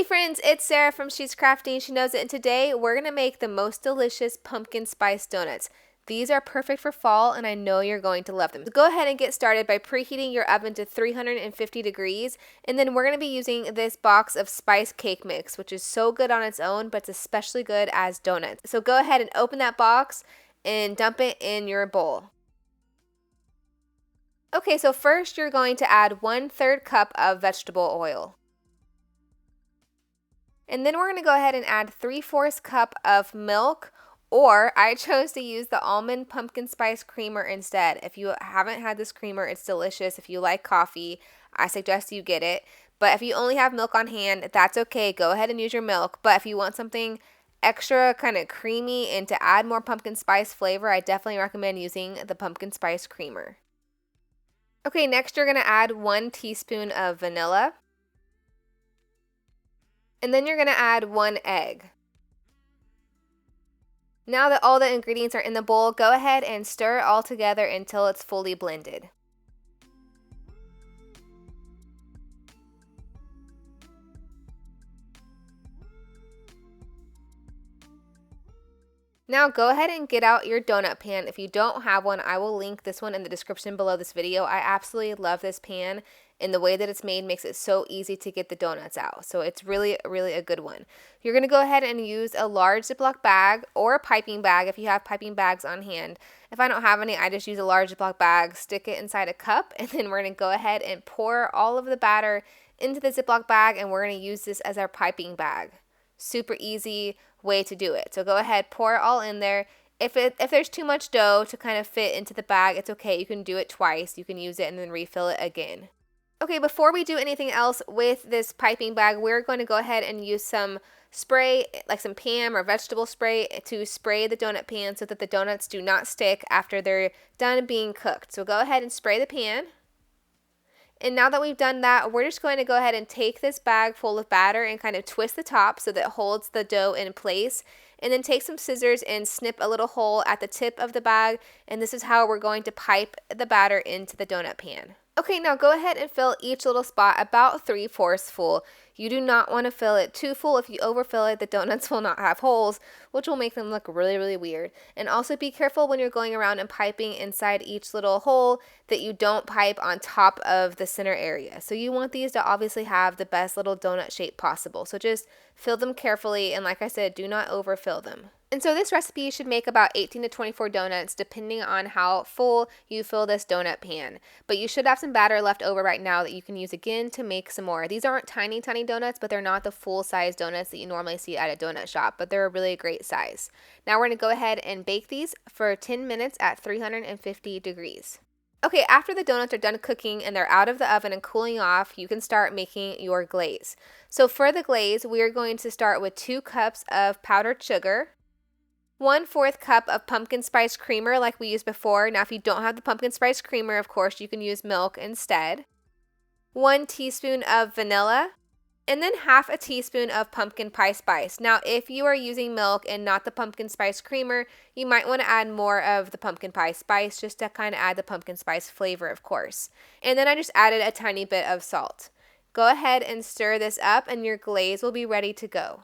friends, it's Sarah from She's Crafting. She knows it, and today we're going to make the most delicious pumpkin spice donuts. These are perfect for fall, and I know you're going to love them. So go ahead and get started by preheating your oven to 350 degrees, and then we're going to be using this box of spice cake mix, which is so good on its own, but it's especially good as donuts. So go ahead and open that box and dump it in your bowl. Okay, so first you're going to add 1/3 cup of vegetable oil. And then we're going to go ahead and add 3/4 cup of milk, or I chose to use the almond pumpkin spice creamer instead. If you haven't had this creamer, it's delicious. If you like coffee, I suggest you get it. But if you only have milk on hand, that's okay. Go ahead and use your milk. But if you want something extra kind of creamy and to add more pumpkin spice flavor, I definitely recommend using the pumpkin spice creamer. Okay, next you're going to add 1 teaspoon of vanilla. And then you're going to add 1 egg. Now that all the ingredients are in the bowl, go ahead and stir it all together until it's fully blended. Now go ahead and get out your donut pan. If you don't have one, I will link this one in the description below this video. I absolutely love this pan, and the way that it's made makes it so easy to get the donuts out. So it's really, really a good one. You're going to go ahead and use a large Ziploc bag or a piping bag if you have piping bags on hand. If I don't have any, I just use a large Ziploc bag, stick it inside a cup, and then we're going to go ahead and pour all of the batter into the Ziploc bag, and we're going to use this as our piping bag. Super easy way to do it. So go ahead, pour it all in there. If there's too much dough to kind of fit into the bag, it's okay. You can do it twice. You can use it and then refill it again. Okay, before we do anything else with this piping bag, we're going to go ahead and use some spray, like some Pam or vegetable spray, to spray the donut pan so that the donuts do not stick after they're done being cooked. So go ahead and spray the pan. And now that we've done that, we're just going to go ahead and take this bag full of batter and kind of twist the top so that it holds the dough in place. And then take some scissors and snip a little hole at the tip of the bag. And this is how we're going to pipe the batter into the donut pan. Okay, now go ahead and fill each little spot about 3/4 full. You do not want to fill it too full. If you overfill it, the donuts will not have holes, which will make them look really, really weird. And also be careful when you're going around and piping inside each little hole that you don't pipe on top of the center area. So you want these to obviously have the best little donut shape possible. So just fill them carefully, and like I said, do not overfill them. And so this recipe should make about 18 to 24 donuts depending on how full you fill this donut pan. But you should have some batter left over right now that you can use again to make some more. These aren't tiny, tiny donuts, but they're not the full-size donuts that you normally see at a donut shop, but they're a really great size. Now we're going to go ahead and bake these for 10 minutes at 350 degrees. Okay, after the donuts are done cooking and they're out of the oven and cooling off, you can start making your glaze. So for the glaze, we're going to start with 2 cups of powdered sugar, 1/4 cup of pumpkin spice creamer like we used before. Now if you don't have the pumpkin spice creamer, of course, you can use milk instead. 1 teaspoon of vanilla, and then 1/2 teaspoon of pumpkin pie spice. Now if you are using milk and not the pumpkin spice creamer, you might want to add more of the pumpkin pie spice just to kind of add the pumpkin spice flavor, of course. And then I just added a tiny bit of salt. Go ahead and stir this up and your glaze will be ready to go.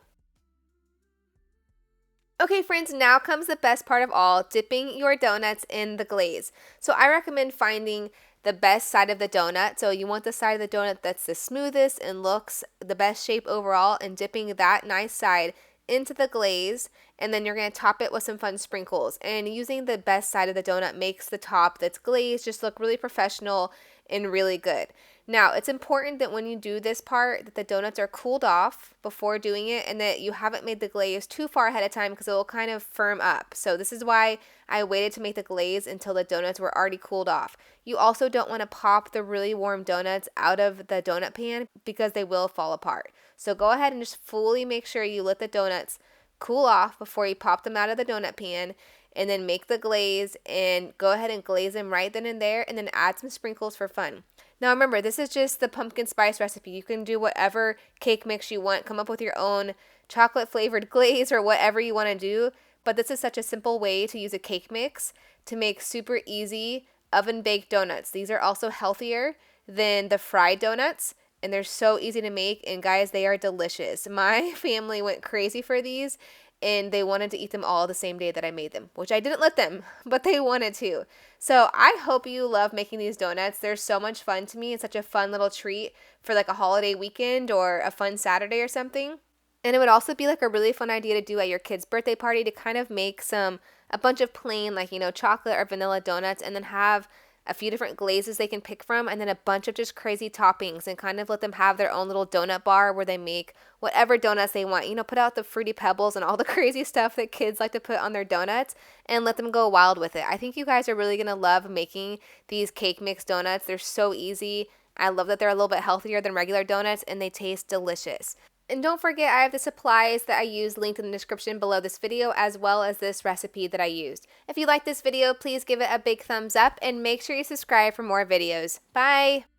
Okay friends, now comes the best part of all, dipping your donuts in the glaze. So I recommend finding the best side of the donut. So you want the side of the donut that's the smoothest and looks the best shape overall, and dipping that nice side into the glaze, and then you're going to top it with some fun sprinkles. And using the best side of the donut makes the top that's glazed just look really professional and really good. Now, it's important that when you do this part that the donuts are cooled off before doing it, and that you haven't made the glaze too far ahead of time because it will kind of firm up. So this is why I waited to make the glaze until the donuts were already cooled off. You also don't want to pop the really warm donuts out of the donut pan because they will fall apart. So go ahead and just fully make sure you let the donuts cool off before you pop them out of the donut pan, and then make the glaze and go ahead and glaze them right then and there, and then add some sprinkles for fun. Now remember, this is just the pumpkin spice recipe. You can do whatever cake mix you want. Come up with your own chocolate flavored glaze or whatever you want to do. But this is such a simple way to use a cake mix to make super easy oven baked donuts. These are also healthier than the fried donuts, and they're so easy to make, and guys, they are delicious. My family went crazy for these, and they wanted to eat them all the same day that I made them, which I didn't let them, but they wanted to. So I hope you love making these donuts. They're so much fun to me. It's such a fun little treat for like a holiday weekend or a fun Saturday or something. And it would also be like a really fun idea to do at your kid's birthday party, to kind of make a bunch of plain, like, chocolate or vanilla donuts, and then have a few different glazes they can pick from, and then a bunch of just crazy toppings, and kind of let them have their own little donut bar where they make whatever donuts they want. Put out the Fruity Pebbles and all the crazy stuff that kids like to put on their donuts, and let them go wild with it. I think you guys are really going to love making these cake mix donuts. They're so easy. I love that they're a little bit healthier than regular donuts, and they taste delicious. And don't forget, I have the supplies that I used linked in the description below this video, as well as this recipe that I used. If you like this video, please give it a big thumbs up and make sure you subscribe for more videos. Bye!